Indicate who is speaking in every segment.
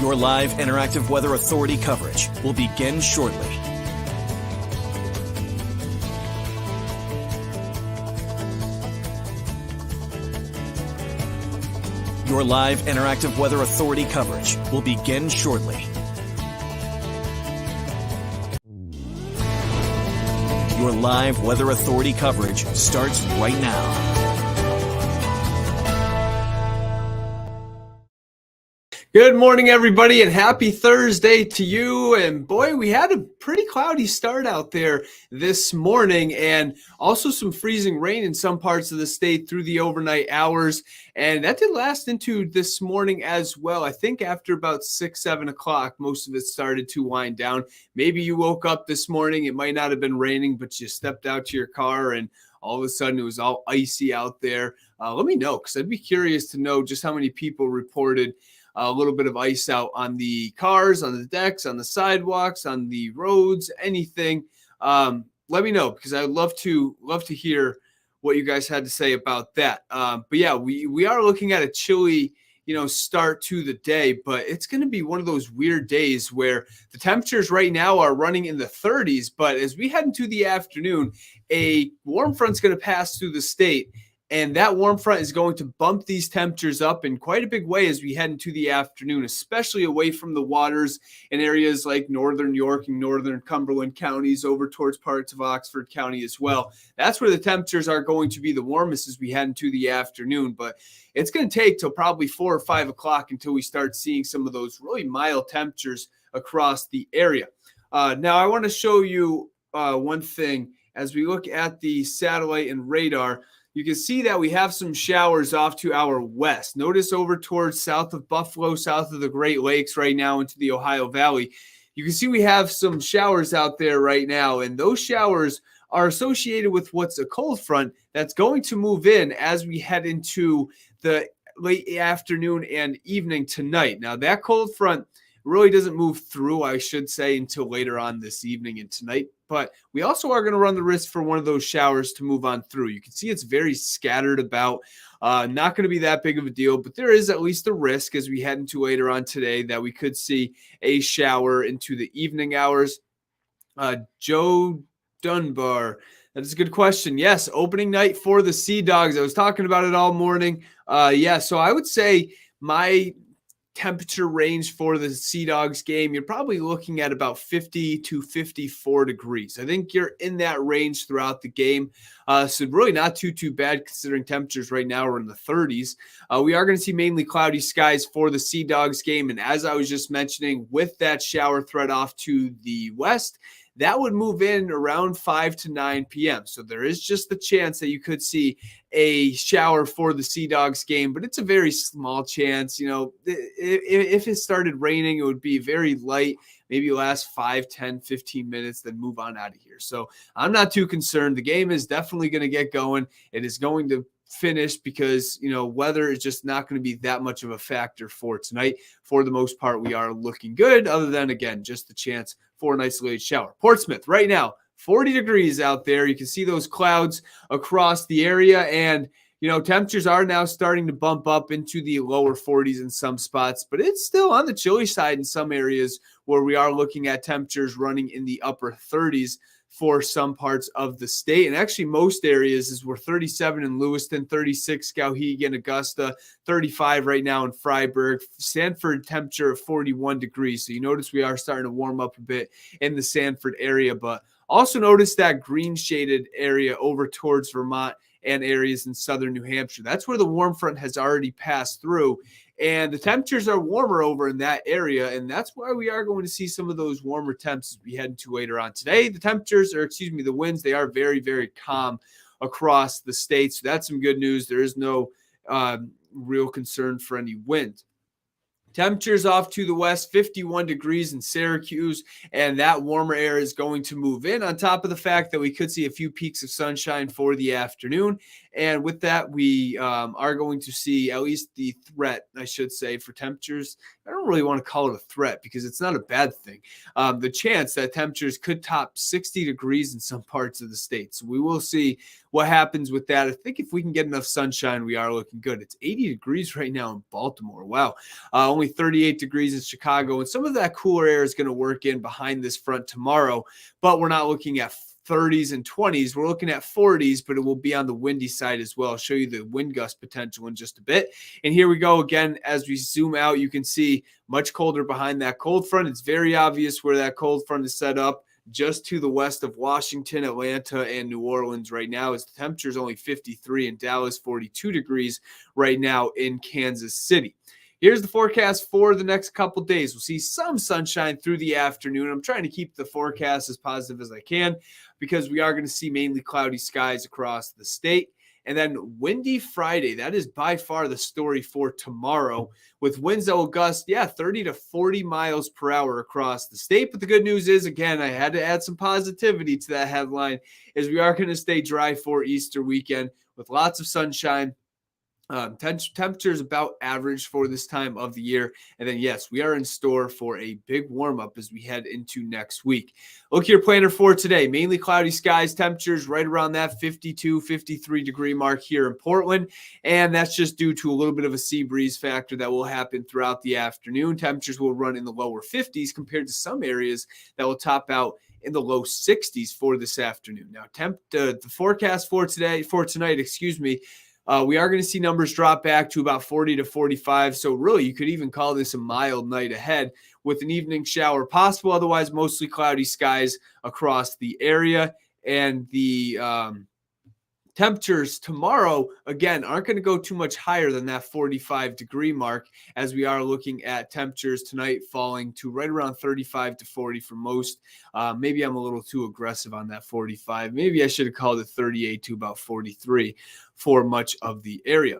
Speaker 1: Your live interactive Weather Authority coverage will begin shortly. Your live interactive Weather Authority coverage will begin shortly. Your live Weather Authority coverage starts right now.
Speaker 2: Good morning, everybody, and happy Thursday to you. And boy, we had a pretty cloudy start out there this morning, and also some freezing rain in some parts of the state through the overnight hours. And that did last into this morning as well. I think after about 6, 7 o'clock, most of it started to wind down. Maybe you woke up this morning, it might not have been raining, but you stepped out to your car and all of a sudden it was all icy out there. Let me know, because I'd be curious to know just how many people reported a little bit of ice out on the cars, on the decks, on the sidewalks, on the roads, anything. Let me know, because I'd love to hear what you guys had to say about that. But yeah, we are looking at a chilly, start to the day, but it's going to be one of those weird days where the temperatures right now are running in the 30s, but as we head into the afternoon, a warm front's going to pass through the state. And that warm front is going to bump these temperatures up in quite a big way as we head into the afternoon, especially away from the waters in areas like northern York and northern Cumberland counties, over towards parts of Oxford County as well. That's where the temperatures are going to be the warmest as we head into the afternoon. But it's going to take till probably 4 or 5 o'clock until we start seeing some of those really mild temperatures across the area. Now, I want to show you one thing. As we look at the satellite and radar, you can see that we have some showers off to our west. Notice over towards south of Buffalo, south of the Great Lakes right now into the Ohio Valley. You can see we have some showers out there right now, and those showers are associated with what's a cold front that's going to move in as we head into the late afternoon and evening tonight. Now, that cold front really doesn't move through, I should say, until later on this evening and tonight. But we also are going to run the risk for one of those showers to move on through. You can see it's very scattered about, not going to be that big of a deal, but there is at least a risk as we head into later on today that we could see a shower into the evening hours. Joe Dunbar, that is a good question. Yes, opening night for the Sea Dogs. I was talking about it all morning. So I would say my temperature range for the Sea Dogs game, you're probably looking at about 50 to 54 degrees. I think you're in that range throughout the game. So really not too bad considering temperatures right now are in the 30s. We are going to see mainly cloudy skies for the Sea Dogs game. And as I was just mentioning, with that shower threat off to the west, that would move in around 5 to 9 p.m. So there is just the chance that you could see a shower for the Sea Dogs game, but it's a very small chance. If it started raining, it would be very light, maybe last 5, 10, 15 minutes, then move on out of here. So I'm not too concerned. The game is definitely going to get going. It is going to finish because, weather is just not going to be that much of a factor for tonight. For the most part, we are looking good, other than, again, just the chance for an isolated shower. Portsmouth right now, 40 degrees out there. You can see those clouds across the area, and temperatures are now starting to bump up into the lower 40s in some spots, but it's still on the chilly side in some areas where we are looking at temperatures running in the upper 30s for some parts of the state. And actually most areas is we're 37 in Lewiston, 36 Skowhegan, Augusta, 35 right now in Freiburg, Sanford temperature of 41 degrees. So you notice we are starting to warm up a bit in the Sanford area, but also notice that green shaded area over towards Vermont and areas in southern New Hampshire. That's where the warm front has already passed through. And the temperatures are warmer over in that area, and that's why we are going to see some of those warmer temps as we head into later on today. The winds, they are very, very calm across the state, so that's some good news. There is no real concern for any wind. Temperatures off to the west, 51 degrees in Syracuse, and that warmer air is going to move in on top of the fact that we could see a few peaks of sunshine for the afternoon. And with that, we are going to see at least the threat, I should say, for temperatures. I don't really want to call it a threat because it's not a bad thing. The chance that temperatures could top 60 degrees in some parts of the state. So we will see what happens with that. I think if we can get enough sunshine, we are looking good. It's 80 degrees right now in Baltimore. Wow. Only 38 degrees in Chicago. And some of that cooler air is going to work in behind this front tomorrow, but we're not looking at 30s and 20s. We're looking at 40s, but it will be on the windy side as well. I'll show you the wind gust potential in just a bit. And here we go again. As we zoom out, you can see much colder behind that cold front. It's very obvious where that cold front is set up, just to the west of Washington, Atlanta, and New Orleans right now. As the temperature is only 53 in Dallas, 42 degrees right now in Kansas City. Here's the forecast for the next couple days. We'll see some sunshine through the afternoon. I'm trying to keep the forecast as positive as I can because we are going to see mainly cloudy skies across the state. And then windy Friday. That is by far the story for tomorrow, with winds that will gust, 30 to 40 miles per hour across the state. But the good news is, again, I had to add some positivity to that headline, is we are going to stay dry for Easter weekend with lots of sunshine. Temperatures about average for this time of the year. And then, yes, we are in store for a big warm-up as we head into next week. Look at your planner for today. Mainly cloudy skies, temperatures right around that 52, 53 degree mark here in Portland. And that's just due to a little bit of a sea breeze factor that will happen throughout the afternoon. Temperatures will run in the lower 50s compared to some areas that will top out in the low 60s for this afternoon. Now, the forecast for tonight, we are going to see numbers drop back to about 40 to 45. So really, you could even call this a mild night ahead with an evening shower possible. Otherwise, mostly cloudy skies across the area. And the temperatures tomorrow, again, aren't going to go too much higher than that 45 degree mark, as we are looking at temperatures tonight falling to right around 35 to 40 for most. Maybe I'm a little too aggressive on that 45. Maybe I should have called it 38 to about 43 for much of the area.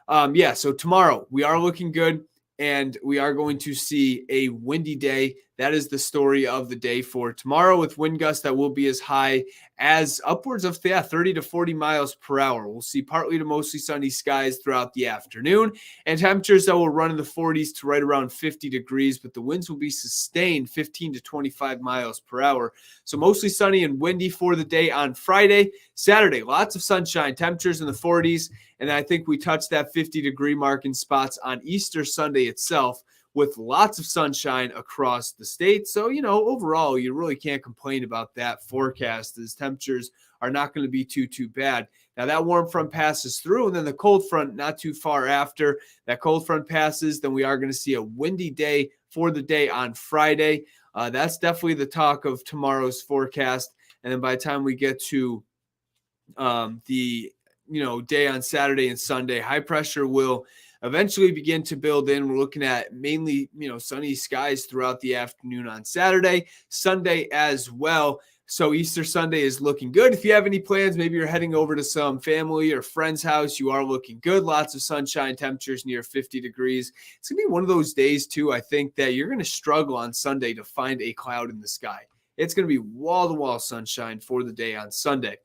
Speaker 2: So tomorrow we are looking good, and we are going to see a windy day. That is the story of the day for tomorrow, with wind gusts that will be as high as upwards of 30 to 40 miles per hour. We'll see partly to mostly sunny skies throughout the afternoon, and temperatures that will run in the 40s to right around 50 degrees, but the winds will be sustained 15 to 25 miles per hour. So mostly sunny and windy for the day on Friday. Saturday, lots of sunshine, temperatures in the 40s, and I think we touched that 50 degree mark in spots on Easter Sunday itself, with lots of sunshine across the state. So, overall, you really can't complain about that forecast, as temperatures are not going to be too bad. Now, that warm front passes through, and then the cold front not too far after that cold front passes, then we are going to see a windy day for the day on Friday. That's definitely the talk of tomorrow's forecast. And then by the time we get to the day on Saturday and Sunday, high pressure will eventually begin to build in. We're looking at mainly, sunny skies throughout the afternoon on Saturday, Sunday as well. So Easter Sunday is looking good. If you have any plans, maybe you're heading over to some family or friend's house, you are looking good. Lots of sunshine, temperatures near 50 degrees. It's going to be one of those days too, I think, that you're going to struggle on Sunday to find a cloud in the sky. It's going to be wall-to-wall sunshine for the day on Sunday.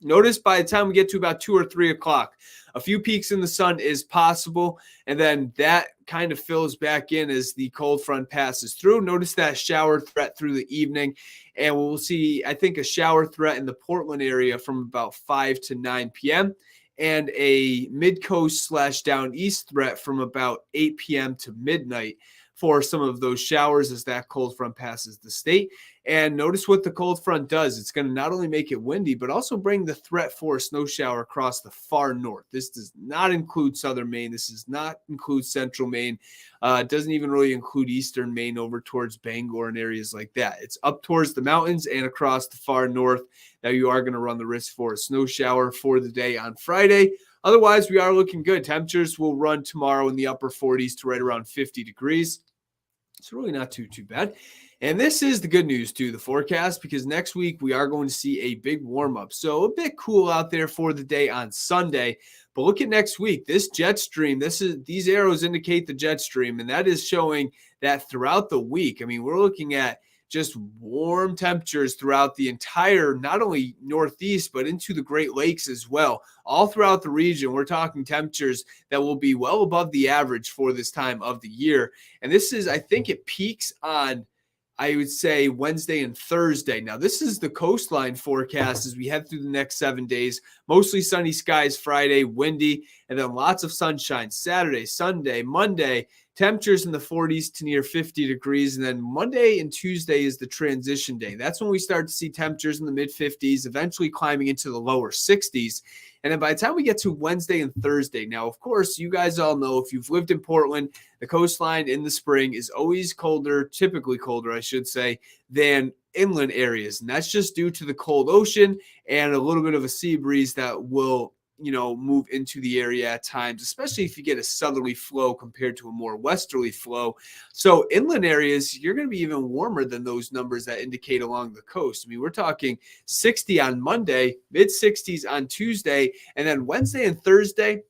Speaker 2: Notice by the time we get to about 2 or 3 o'clock, a few peaks in the sun is possible, and then that kind of fills back in as the cold front passes through. Notice that shower threat through the evening, and we'll see, I think, a shower threat in the Portland area from about 5 to 9 p.m., and a mid-coast / down east threat from about 8 p.m. to midnight for some of those showers as that cold front passes the state. And notice what the cold front does. It's going to not only make it windy, but also bring the threat for a snow shower across the far north. This does not include southern Maine. This does not include central Maine. It doesn't even really include eastern Maine over towards Bangor and areas like that. It's up towards the mountains and across the far north that you are going to run the risk for a snow shower for the day on Friday. Otherwise, we are looking good. Temperatures will run tomorrow in the upper 40s to right around 50 degrees. It's really not too bad. And this is the good news to the forecast, because next week we are going to see a big warm-up. So a bit cool out there for the day on Sunday. But look at next week. This jet stream, these arrows indicate the jet stream, and that is showing that throughout the week. I mean, we're looking at just warm temperatures throughout the entire, not only Northeast, but into the Great Lakes as well. All throughout the region, we're talking temperatures that will be well above the average for this time of the year. And this is, I think it peaks on, I would say Wednesday and Thursday. Now, this is the coastline forecast as we head through the next 7 days. Mostly sunny skies Friday, windy, and then lots of sunshine Saturday, Sunday, Monday. Temperatures in the 40s to near 50 degrees. And then Monday and Tuesday is the transition day. That's when we start to see temperatures in the mid 50s, eventually climbing into the lower 60s. And then by the time we get to Wednesday and Thursday, now, of course, you guys all know if you've lived in Portland, the coastline in the spring is always colder, typically colder, I should say, than inland areas. And that's just due to the cold ocean and a little bit of a sea breeze that will move into the area at times, especially if you get a southerly flow compared to a more westerly flow. So inland areas, you're going to be even warmer than those numbers that indicate along the coast. I mean, we're talking 60 on Monday, mid 60s on Tuesday, and then Wednesday and Thursday.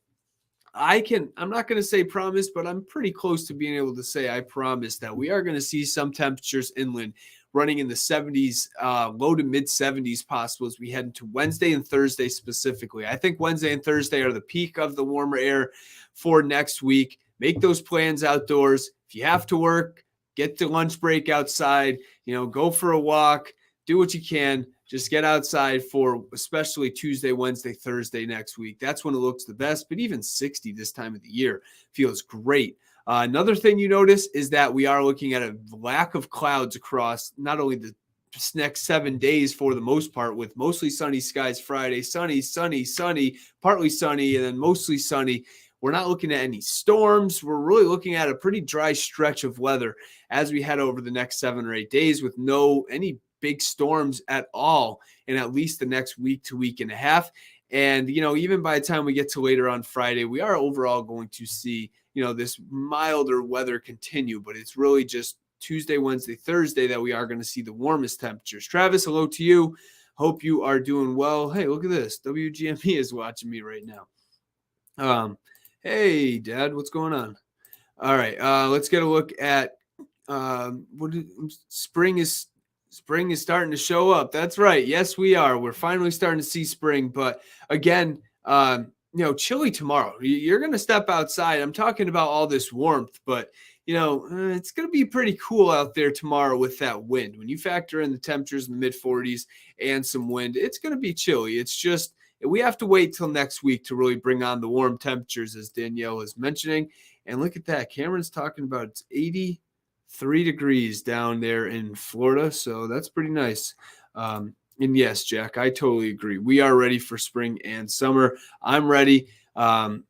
Speaker 2: I'm not going to say promise, but I'm pretty close to being able to say I promise that we are going to see some temperatures inland running in the 70s, low to mid 70s possible as we head into Wednesday and Thursday specifically. I think Wednesday and Thursday are the peak of the warmer air for next week. Make those plans outdoors. If you have to work, get the lunch break outside, go for a walk, do what you can. Just get outside for especially Tuesday, Wednesday, Thursday next week. That's when it looks the best, but even 60 this time of the year feels great. Another thing you notice is that we are looking at a lack of clouds across not only the next 7 days for the most part, with mostly sunny skies Friday, sunny, partly sunny, and then mostly sunny. We're not looking at any storms. We're really looking at a pretty dry stretch of weather as we head over the next 7 or 8 days with any big storms at all in at least the next week to week and a half. And, even by the time we get to later on Friday, we are overall going to see, this milder weather continue, but it's really just Tuesday, Wednesday, Thursday that we are going to see the warmest temperatures. Travis, hello to you. Hope you are doing well. Hey, look at this. WGME is watching me right now. Hey, Dad, what's going on? All right, let's get a look at spring is starting to show up. That's right. Yes, we are. We're finally starting to see spring. But again, chilly tomorrow. You're going to step outside. I'm talking about all this warmth, but it's going to be pretty cool out there tomorrow with that wind. When you factor in the temperatures in the mid 40s and some wind, it's going to be chilly. It's just we have to wait till next week to really bring on the warm temperatures, as Danielle is mentioning. And look at that. Cameron's talking about it's 83 degrees down there in Florida. So that's pretty nice. And yes, Jack, I totally agree. We are ready for spring and summer. I'm ready. I'm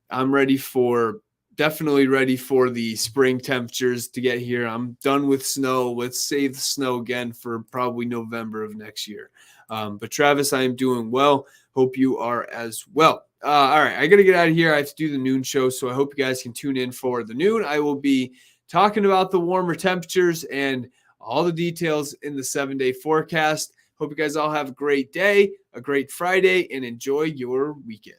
Speaker 2: definitely ready for the spring temperatures to get here. I'm done with snow. Let's save the snow again for probably November of next year. But Travis, I am doing well. Hope you are as well. All right, I got to get out of here. I have to do the noon show, so I hope you guys can tune in for the noon. I will be talking about the warmer temperatures and all the details in the 7-day forecast. Hope you guys all have a great day, a great Friday, and enjoy your weekend.